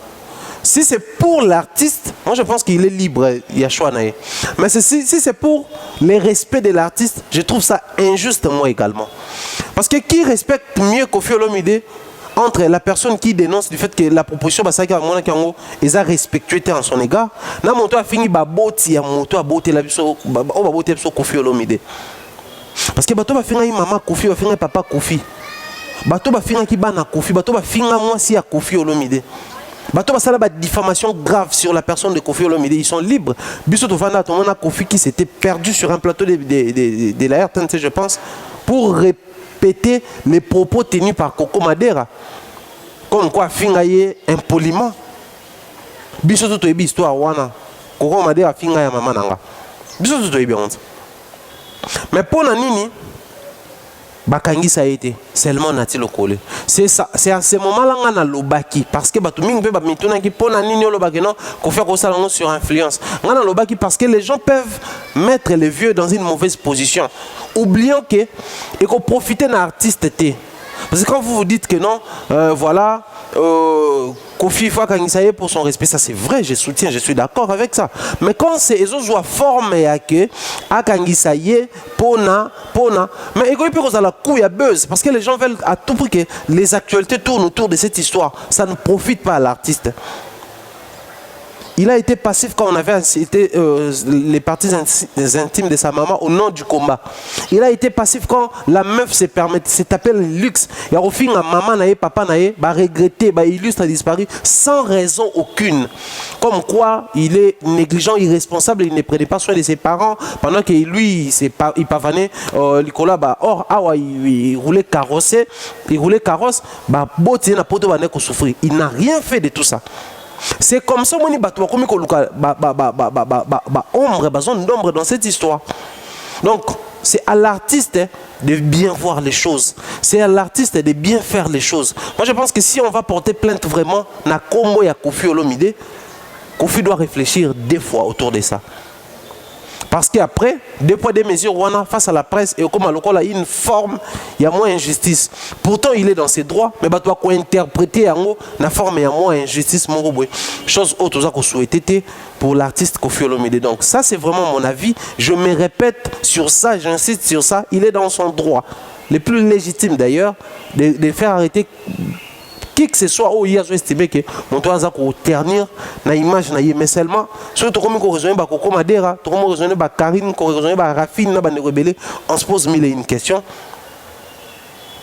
Si c'est pour l'artiste, moi je pense qu'il est libre, il y a choix naie. Mais si c'est pour le respect de l'artiste, je trouve ça injuste moi également. Parce que qui respecte mieux Kofi Olomide entre la personne qui dénonce du fait que la proposition basaka mona kango est respectuée en son égard, na moto a fini ba boti ya moto a boté la biso ba boté biso Kofi Olomide. Parce que bato ba finga maman Kofi, ba finga papa Kofi. Bato ba finga ki bana Kofi, bato ba finga moi si à Kofi Olomide. Bato ba sala ba diffamation grave sur la personne de Kofi Olomide, ils sont libres. Biso to vanda to mona Kofi qui s'était perdu sur un plateau de la RTNC je pense pour répéter les propos tenus par Coco Madera. Comme quoi finga yé impoliment. Biso to ebi histoire wana. Coco Madera finga ya maman nanga. Biso to ebi honte. Mais pour nini Bakangi ça a été seulement Nati Lokole. C'est ça, c'est à ce moment-là qu'on a l'obaki parce que batuming peut bamituna qui pona nini l'obaki non qu'on fait ça sur influence. On a l'obaki parce que les gens peuvent mettre les vieux dans une mauvaise position, oubliant que et qu'on profite d'un artiste. Parce que quand vous vous dites que non, voilà, Kofi Fa Kangisaye pour son respect, ça c'est vrai, je soutiens, je suis d'accord avec ça. Mais quand c'est ils ont forme à que à Kangisaye pona, mais il peut la couille à buzz parce que les gens veulent à tout prix que les actualités tournent autour de cette histoire. Ça ne profite pas à l'artiste. Il a été passif quand on avait cité les parties intimes de sa maman au nom du combat. Il a été passif quand la meuf s'est tapé le luxe. Et au fin, maman naïe, papa naïe, bah regretté, bah illustre a disparu sans raison aucune. Comme quoi, il est négligent, irresponsable, il ne prenait pas soin de ses parents pendant que lui, il pavanait Nicolas, bah or, il roulait carrosse, bah botti na poto ba neko souffrir. Il n'a rien fait de tout ça. C'est comme ça que ombre dans cette histoire. Donc, c'est à l'artiste de bien voir les choses. C'est à l'artiste de bien faire les choses. Moi, je pense que si on va porter plainte vraiment, na Kombo ya Kofi Olomide, Kofi doit réfléchir 2 fois autour de ça. Parce qu'après, 2 poids 2 mesures, face à la presse, et comme il y a une forme, il y a moins d'injustice. Pourtant, il est dans ses droits, mais il doit interpréter la forme, il y a moins d'injustice. Chose autre que souhaité pour l'artiste Kofi Olomide. Donc ça, c'est vraiment mon avis. Je me répète sur ça, j'insiste sur ça. Il est dans son droit. Le plus légitime d'ailleurs, de faire arrêter qui que ce soit, il a estimé que mon toit a ternir na image na mais seulement surtout comme on raisonne ba Coco Madera, tout comme raisonne ba Karine, on raisonne ba Rafine na ba rebelle, on se pose mille et une questions.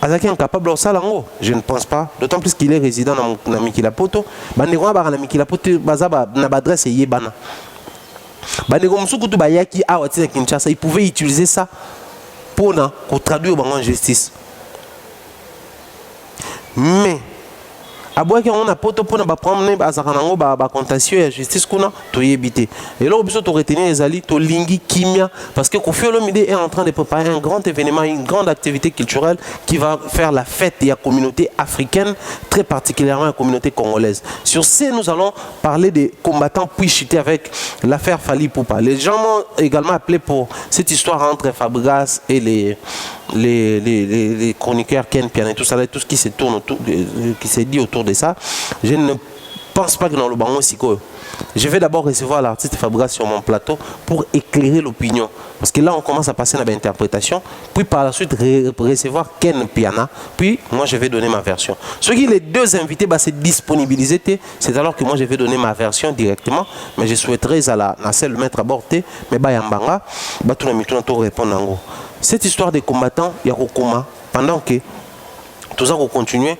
Azaki incapable de ça lango, je ne pense pas, d'autant plus qu'il est résident dans Mikila Poto, ba nego ba na Mikila Poto baza ba na adresse yebana. Ba nego musuku tu ba yaki a wati Kinshasa, il pouvait utiliser ça pour traduire en justice. Mais aboua qui on a poto pour ne pas prendre bazaranango ba contentieux et justice qu'on a tout éviter. Et là on peut retenir les alliés to lingi kimia parce que Kofi Olomide est en train de préparer un grand événement, une grande activité culturelle qui va faire la fête de la communauté africaine, très particulièrement la communauté congolaise. Sur ce, nous allons parler des combattants puis chuter avec l'affaire Fally Ipupa. Les gens m'ont également appelé pour cette histoire entre Fabregas et les chroniqueurs Ken Piana et tout ça, tout ce qui se tourne autour, qui s'est dit autour de ça. Je ne pense pas que dans le banc aussi je vais d'abord recevoir l'artiste Fabregas sur mon plateau pour éclairer l'opinion, parce que là on commence à passer dans l'interprétation, puis par la suite recevoir Ken Piana, puis moi je vais donner ma version. Ce qui les 2 invités se disponibiliser, c'est alors que moi je vais donner ma version directement, mais je souhaiterais à la celle mettre à bord mais bayambanga tout na répondre en gros. Cette histoire des combattants, il y a Rokoma, pendant que tout ça va continuer,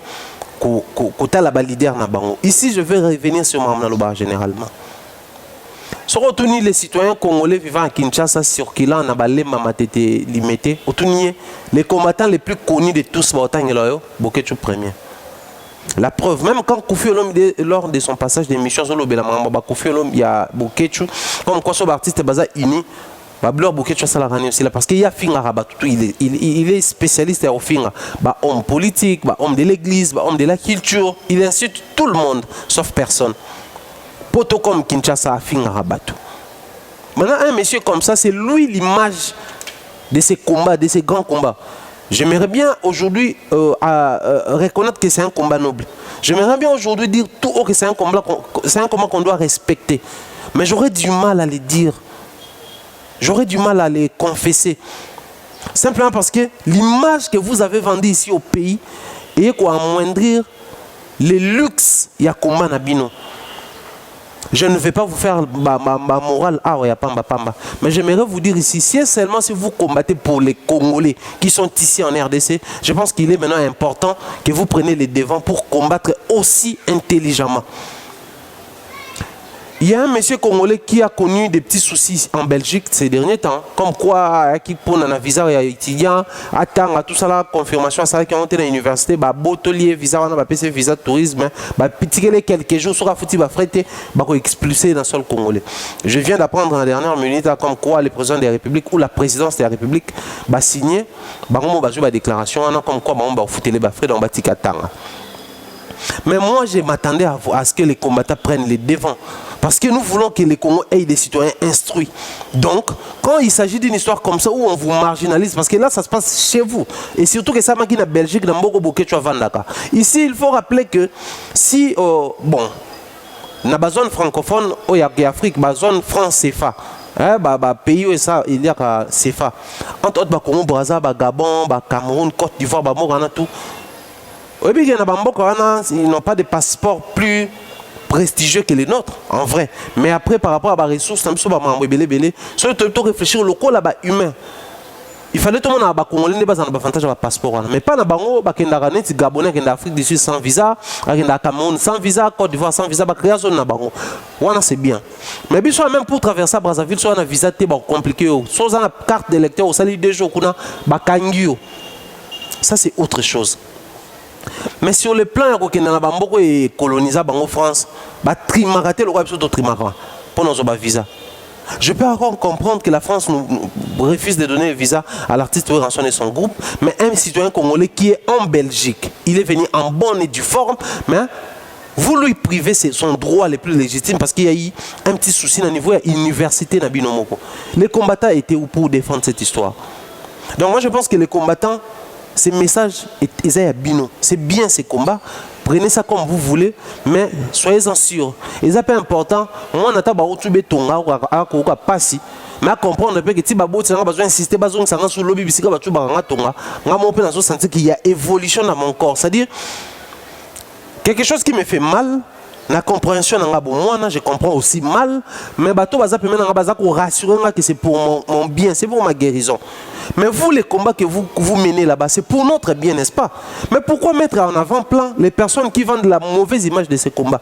côté la leader na bango. Ici, je vais revenir sur Mamnaloba généralement. Si on retourne les citoyens congolais vivant à Kinshasa, circulant na balé mamatete limité, les combattants les plus connus de tous, Bokechu premier. La preuve, même quand Kofi Olomide, lors de son passage d'émission sur l'Obéla Kofi Olomide, il y a Bokechu, comme quoi son artiste Baza Ini. Parce qu'il y a il est spécialiste au finga, homme politique, homme de l'église, homme de la culture, il incite tout le monde sauf personne. Poto comme Kinshasa a finga rabatu. Maintenant un monsieur comme ça, c'est lui l'image de ces combats, de ces grands combats. J'aimerais bien aujourd'hui reconnaître que c'est un combat noble. J'aimerais bien aujourd'hui dire tout haut que c'est un combat qu'on doit respecter. Mais j'aurais du mal à le dire. J'aurais du mal à les confesser. Simplement parce que l'image que vous avez vendue ici au pays est quoi amoindrir les luxes Yakoma Nabino. Je ne vais pas vous faire ma morale, mais j'aimerais vous dire ici, si seulement si vous combattez pour les Congolais qui sont ici en RDC, je pense qu'il est maintenant important que vous preniez les devants pour combattre aussi intelligemment. Il y a un monsieur congolais qui a connu des petits soucis en Belgique ces derniers temps, comme quoi, qui pour un visa étudiant, attend à tout ça la confirmation, ça qui ont été à l'université, botolier visa, on a PC visa tourisme, petit quelques jours sur la foutu, frété, expulsé dans le sol congolais. Je viens d'apprendre en la dernière minute comme quoi le président de la République ou la présidence de la République va signer, la déclaration, comme quoi on va foutre les frais dans Batikatanga. Mais moi, je m'attendais à ce que les combattants prennent les devants. Parce que nous voulons que les Congos aient des citoyens instruits. Donc, quand il s'agit d'une histoire comme ça où on vous marginalise, parce que là, ça se passe chez vous. Et surtout que ça m'a dit en Belgique, dans Mboko Bokecho Vandaka. Ici, il faut rappeler que si, bon, na ba zone francophone au Afrique, ba zone France CFA. Pays où ça il y a CFA. Entre autres, Congo Brazza, Gabon, Cameroun, Côte d'Ivoire, Morana tout. Et puis ils n'ont pas de passeport plus prestigieux que les nôtres, en vrai. Mais après, par rapport à la ressources, surtout réfléchir au local là-bas humain. Il fallait tout le monde a Congolais ne pas en avantage de passeport, mais pas na bango bakendaka neti Gabonais qui Afrique du Sud sans visa, bakenda Cameroun sans visa, Côte d'Ivoire sans visa, ba création na bango. Wana c'est bien. Mais biso même pour traverser Brazzaville, soit na visa té ba compliqué, soit na carte d'électeur au sali 2 jours kuna ba kangio. Ça c'est autre chose. Mais sur le plan kokenda na bamboko et coloniser bango France, ba trimaraté le roi biso to trimara pour nos ba visa. Je peux encore comprendre que la France nous refuse de donner le visa à l'artiste Ranson et son groupe, mais un citoyen congolais qui est en Belgique, il est venu en bonne et due forme, mais vous lui privez son droit le plus légitime parce qu'il y a eu un petit souci au niveau de l'université de Binomoko. Les combattants étaient où pour défendre cette histoire? Donc moi je pense que les combattants, ces messages, c'est bien ces combats. Prenez ça comme vous voulez, mais soyez-en sûrs. Et c'est pas important. Moi, on a passer. Mais à comprendre que si vous avez besoin d'insister, vous avez besoin de lobby, qu'il y a évolution dans mon corps. C'est-à-dire, quelque chose qui me fait mal, la compréhension, moi, je comprends aussi mal, mais je rassurer que c'est pour mon bien, c'est pour ma guérison. Mais vous, les combats que vous menez là-bas, c'est pour notre bien, n'est-ce pas? Mais pourquoi mettre en avant-plan les personnes qui vendent la mauvaise image de ces combats?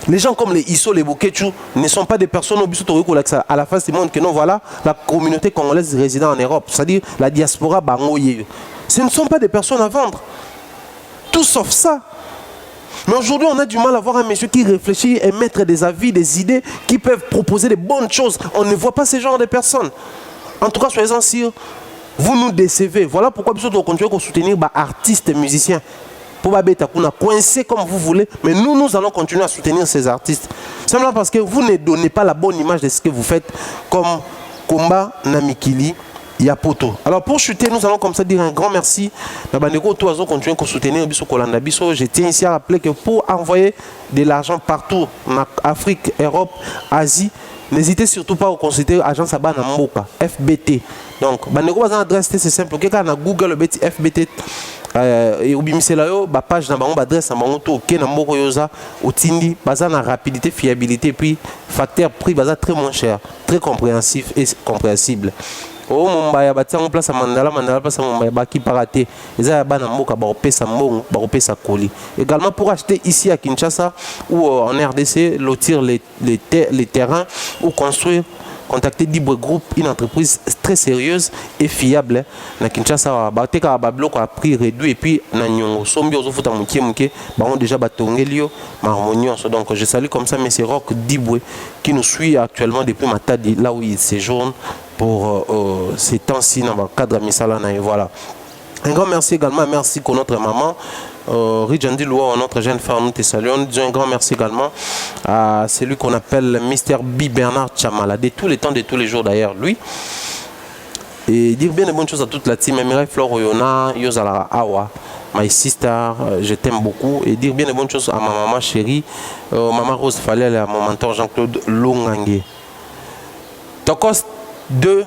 Les gens comme les Isso, les Bokechu ne sont pas des personnes à la face du monde que non, voilà, la communauté congolaise résidant en Europe, c'est-à-dire la diaspora bangoye. Ce ne sont pas des personnes à vendre. Tout sauf ça. Mais aujourd'hui, on a du mal à voir un monsieur qui réfléchit et mettre des avis, des idées qui peuvent proposer des bonnes choses. On ne voit pas ce genre de personnes. En tout cas, soyez-en sûrs, vous nous décevez. Voilà pourquoi nous devons continuer à soutenir les artistes et musiciens. Pour coincer comme vous voulez, mais nous allons continuer à soutenir ces artistes. Simplement parce que vous ne donnez pas la bonne image de ce que vous faites comme Komba Namikili. Yapoto. Alors pour chuter, nous allons comme ça dire un grand merci. Continuer à soutenir Je tiens ici à rappeler que pour envoyer de l'argent partout en Afrique, Europe, Asie, n'hésitez surtout pas à consulter l'agence Abana Mboka, FBT. Donc, votre adresse c'est simple. Vous avez Google FBT. Et au bimiselayo ba page na bango adresse na bango to ke na mboko yoza otindi baza na rapidité, fiabilité puis facteur prix baza très moins cher, très compréhensif et compréhensible. Oh Mumbaya batango place à Mandala place à Mumbaya baki paraté eza bana mboka ba opesa mbongo ba opesa koli. Également pour acheter ici à Kinshasa ou en RDC lotir les terrains ou construire, contactez Dibre Group, une entreprise très sérieuse et fiable. Na Kinshasa, bateka babloko à prix réduit et puis na nyongo sombi ozofuta mukie baron déjà batongelio harmonieux. Donc je salue comme ça M. Rock Dibwe qui nous suit actuellement depuis Matadi, là où il séjourne pour ces temps-ci dans le cadre de Misalana. Et voilà. Un grand merci également, merci pour notre maman. Rijandi Loua, notre jeune femme, nous te saluons. Un grand merci également à celui qu'on appelle Mr. B. Bernard Chamala, de tous les temps, de tous les jours d'ailleurs, lui. Et dire bien de bonnes choses à toute la team. Mireille Flore Oyona, Yozala Awa, my sister, je t'aime beaucoup. Et dire bien de bonnes choses à ma maman chérie, maman Rose Falel et à mon mentor Jean-Claude Longangue. Tokos 2,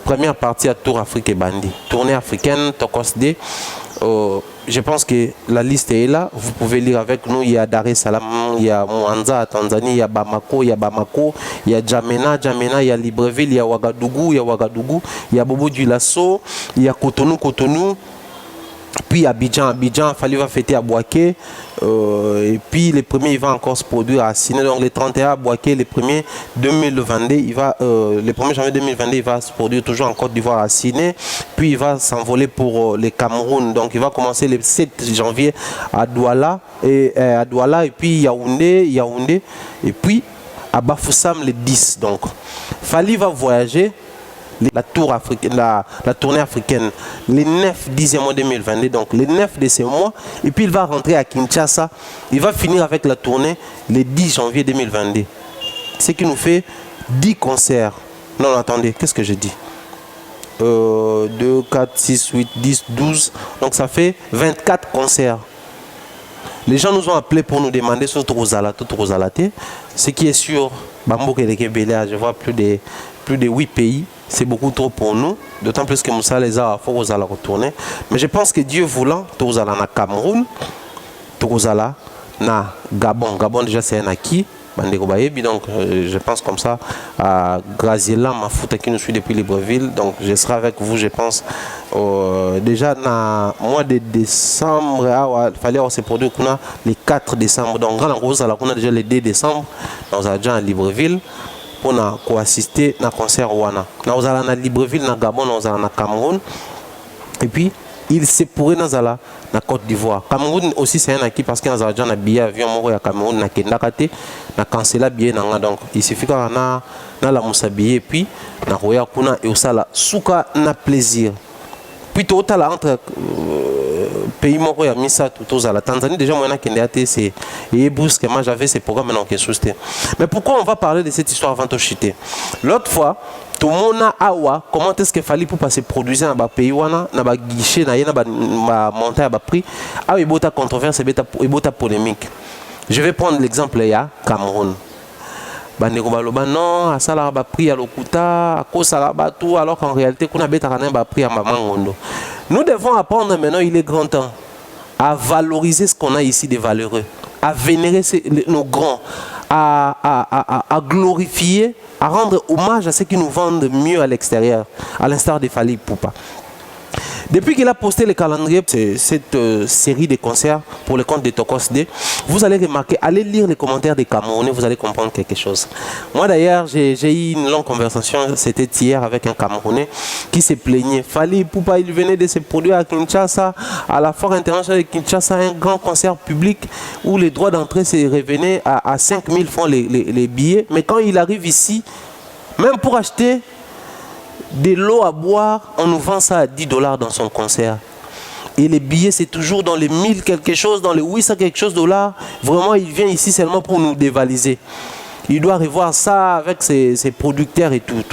première partie à Tour Afrique et Bandi. Tournée africaine, Tokos 2. Je pense que la liste est là. Vous pouvez lire avec nous. Il y a Dar es Salaam, il y a Mwanza à Tanzanie, il y a Bamako, il y a Djamena, il y a Libreville, il y a Ouagadougou, il y a Bobo du Lasso, il y a Cotonou. Puis Abidjan, Fali va fêter à Boaké. Et puis les premiers, il va encore se produire à Siné. Donc les 31 à Boaké, les premiers 2022, le 1er janvier 2022, il va se produire toujours en Côte d'Ivoire à Siné. Puis il va s'envoler pour les Cameroun. Donc il va commencer le 7 janvier à Douala. Et puis Yaoundé. Et puis à Bafoussam le 10. Donc Fali va voyager la tournée africaine, les 9-10e mois 2022, donc les 9 de ces mois, et puis il va rentrer à Kinshasa, il va finir avec la tournée le 10 janvier 2022. Ce qui nous fait 10 concerts. Non, attendez, qu'est-ce que je dis 2, 4, 6, 8, 10, 12, donc ça fait 24 concerts. Les gens nous ont appelés pour nous demander sur Torozalate, ce qui est sûr, je vois plus de 8 pays, c'est beaucoup trop pour nous, d'autant plus que Moussa les a retourner. Mais je pense que Dieu voulant, Torozala na Cameroun, Torozala na Gabon. Gabon déjà c'est un acquis. Donc je pense comme ça à Graziella Mafuta qui nous suit depuis Libreville, donc je serai avec vous je pense déjà dans le mois de décembre il fallait se produire le 4 décembre, donc on a déjà le 2 décembre nous allons déjà à Libreville pour assister à un concert Wana. Nous allons à Libreville, à Gabon, nous allons à Cameroun et puis il se pourrait dans la Côte d'Ivoire. Cameroun aussi c'est un acquis parce qu'il y a un billet avion à Cameroun, na Kendakate, na cancellé billet donc il suffit qu'on a la moussa billet et puis na roya kuna et aussi la souka na plaisir. Puis tout à entre pays moko ya misa tout à la Tanzanie déjà moi na Kendakate c'est et brusquement j'avais ces programmes non qui sousté. Mais pourquoi on va parler de cette histoire avant de chuter? L'autre fois tout le monde a awa comment est-ce qu'il fallait pour passer produire dans pays wana na ba guichet na yena ba monter à ba prix ah il bota controverse et bota polémique. Je vais prendre l'exemple ya Cameroun. Bandeko baloba non asala ba prix ya lokuta akosala ba tout alors qu'en réalité kuna beta kana ba prix ya mamangondo. Nous devons apprendre maintenant, il est grand temps à valoriser ce qu'on a ici de valeureux, à vénérer nos grands, à glorifier, à rendre hommage à ceux qui nous vendent mieux à l'extérieur, à l'instar de Fally Ipupa. Depuis qu'il a posté le calendrier, cette série de concerts pour le compte de Tokos D, vous allez remarquer, allez lire les commentaires des Camerounais, vous allez comprendre quelque chose. Moi d'ailleurs, j'ai eu une longue conversation, c'était hier avec un Camerounais qui se plaignait. Fally Ipupa, il venait de se produire à Kinshasa, à la Foire internationale de Kinshasa, un grand concert public où les droits d'entrée se revenaient à 5 000 francs les billets. Mais quand il arrive ici, même pour acheter de l'eau à boire, on nous vend ça à 10 $ dans son concert. Et les billets, c'est toujours dans les 1000 quelque chose, dans les 800 quelque chose $. Vraiment, il vient ici seulement pour nous dévaliser. Il doit revoir ça avec ses producteurs et tout.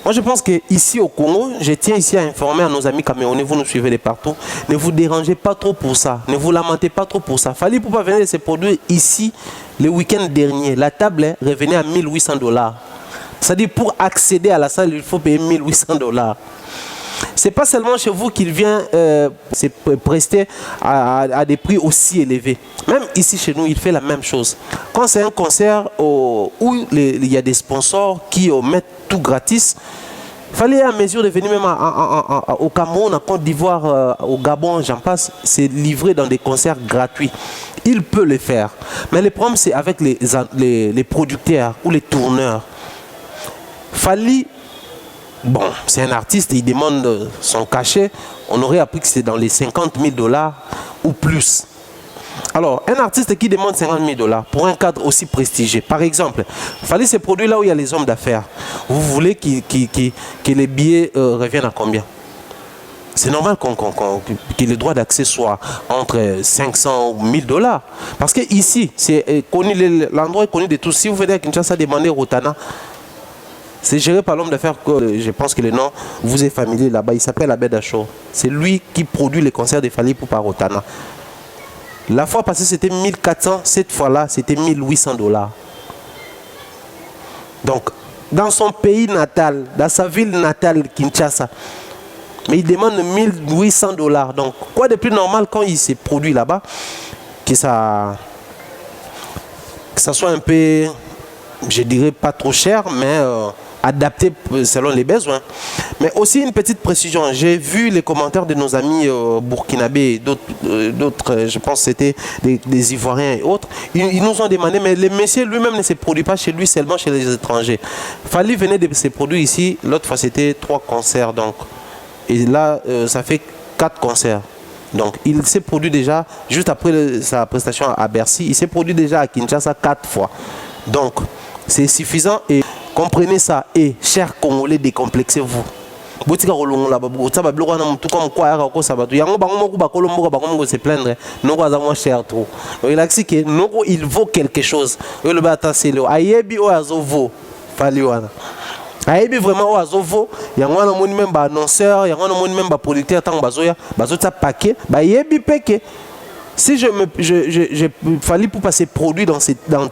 Moi, je pense qu'ici au Congo, je tiens ici à informer à nos amis camerounais, vous nous suivez de partout, ne vous dérangez pas trop pour ça, ne vous lamentez pas trop pour ça. Fally Ipupa venir de se produire ici le week-end dernier. La table revenait à 1800 $. C'est-à-dire pour accéder à la salle, il faut payer 1800 $. Ce n'est pas seulement chez vous qu'il vient se prester à des prix aussi élevés. Même ici chez nous, il fait la même chose. Quand c'est un concert où il y a des sponsors qui mettent tout gratis, il fallait à mesure de venir même au Cameroun, en Côte d'Ivoire, au Gabon, j'en passe, c'est livré dans des concerts gratuits. Il peut le faire. Mais le problème, c'est avec les producteurs ou les tourneurs. Fally, bon, c'est un artiste, il demande son cachet, on aurait appris que c'est dans les 50 000 $ ou plus. Alors, un artiste qui demande 50 000 $ pour un cadre aussi prestigieux, par exemple, Fally se produit là où il y a les hommes d'affaires. Vous voulez que les billets reviennent à combien? C'est normal que le droit d'accès soit entre 500 ou 1000 $. Parce que ici, l'endroit est connu de tous. Si vous venez à Kinshasa demander Rotana, c'est géré par l'homme d'affaires que je pense que le nom vous est familier là-bas. Il s'appelle Abed Acho. C'est lui qui produit les concerts de Fally Ipupa Rotana. La fois passée, c'était 1400. Cette fois-là, c'était 1800 $. Donc, dans son pays natal, dans sa ville natale, Kinshasa, mais il demande 1800 $. Donc, quoi de plus normal quand il s'est produit là-bas, que ça soit un peu, je dirais pas trop cher, mais adapté selon les besoins. Mais aussi une petite précision, j'ai vu les commentaires de nos amis burkinabés, d'autres, je pense que c'était des Ivoiriens et autres, ils nous ont demandé, mais le monsieur lui-même ne se produit pas chez lui, seulement chez les étrangers. Fally venait de se produire ici, l'autre fois c'était 3 concerts, donc, et là ça fait 4 concerts. Donc il s'est produit déjà, juste après sa prestation à Bercy, il s'est produit déjà à Kinshasa 4 fois. Donc c'est suffisant et Comprenez ça. Et, chers Congolais, décomplexez-vous. Botika kolongola babota babiloko na mutu comme quoi yaka ko sabatu yango bango moko bakolomboka bango moko se plaindre noko aza moins cher trop relaxi que noko il vaut quelque chose le bata c'est le ayebi o azovo fali wana ayebi vraiment o azovo yango na moni même ba annonceur yango na moni même ba producteur tant bazoya bazota paquet ba yebi peke. Si je fallait pour passer produit dans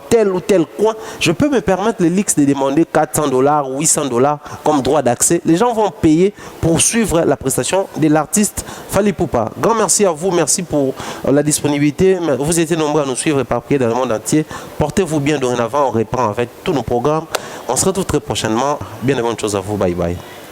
tel ou tel coin, je peux me permettre le luxe de demander $400, $800 comme droit d'accès. Les gens vont payer pour suivre la prestation de l'artiste Fally Ipupa. Grand merci à vous, merci pour la disponibilité. Vous étiez nombreux à nous suivre éparpillés dans le monde entier. Portez-vous bien dorénavant, on reprend avec tous nos programmes. On se retrouve très prochainement. Bien de bonnes choses à vous, bye bye.